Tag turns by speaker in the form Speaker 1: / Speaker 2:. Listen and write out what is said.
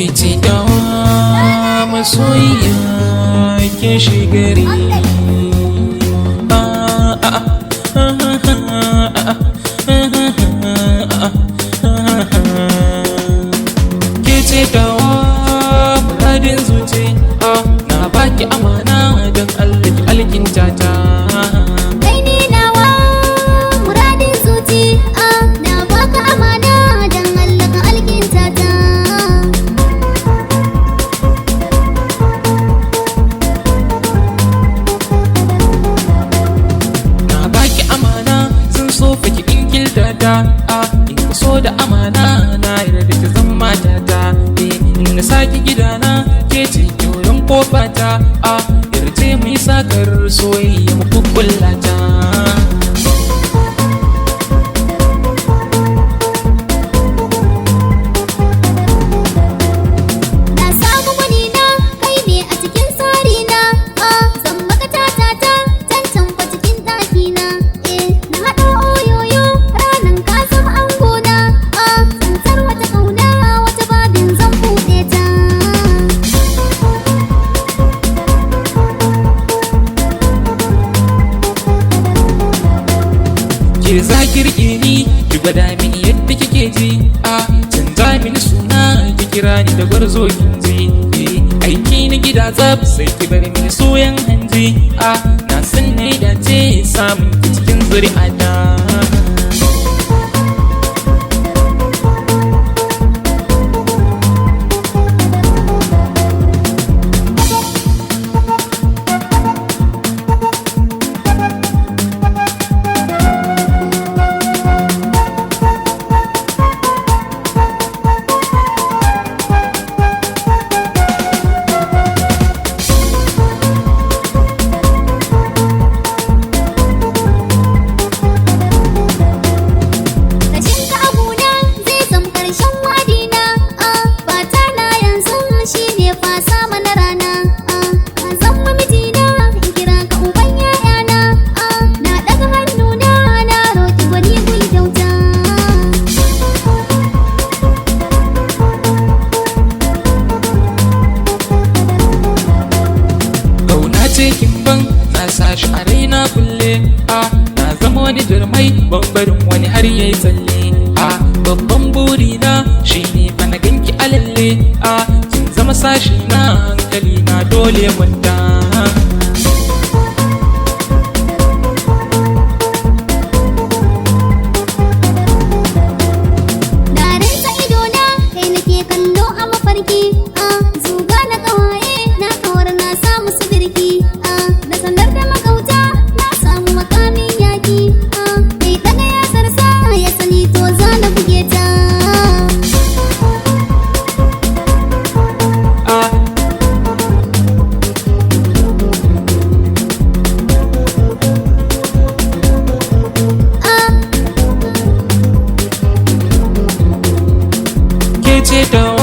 Speaker 1: ke ce dawa masoyiya ke shigari. Ke ce dawa muradin zuci, na baki amana don Allah ki alkinta ta.
Speaker 2: Kai ne nawa muradin zuci, na baka amana don Allah ka alkinta ta.
Speaker 1: Na baki amana sun so faki in kilta ta, in ka so da amana na yarda ta zama matata. In na saki gidana ke ce yoyon kofata, yarje mu yi sakar soyayya mu kukkullata.
Speaker 2: Na samu wani na kai ne a cikin tsari na, zan maka tatata cancan fa cikin ɗaki na. Na haɗa oyoyo ranan ka zama angona, tsantsar wata ƙauna wata babin zan buɗe ta.
Speaker 1: Ke za ki rike ni ki gwada mini yadda kike ji, canza mini suna ki kira ni da gwarzo kin ji. Aiki na gida tsaf sai ki bar mini soyan hanji, na san ne dace samun ki cikin zuri'ata.
Speaker 2: Rashin ka abuna zai zama ƙarshen wadina, fata na yanzu shi ne fasa mana rana. Ka zama mijina in kira ka uban yayana, na ɗaga hannuna na roƙi wani gun kyauta.
Speaker 1: Kauna ce kin ban na sa shi a raina kulle, na zama wani jirmai ban barin wani har yayi tsalle. Babban burina shine fa na ganki a lalle, kin zama sashi na hankali na dole kwanta.
Speaker 2: Na rinsa idona kai nake kallo a mafarki, zuga na ƙawaye na kawar na samu su birki, na sanar da magauta na samu makamin yaƙi, kai ɗaga yasarsa ya sani to za na buge ta.
Speaker 1: Ke ce dawa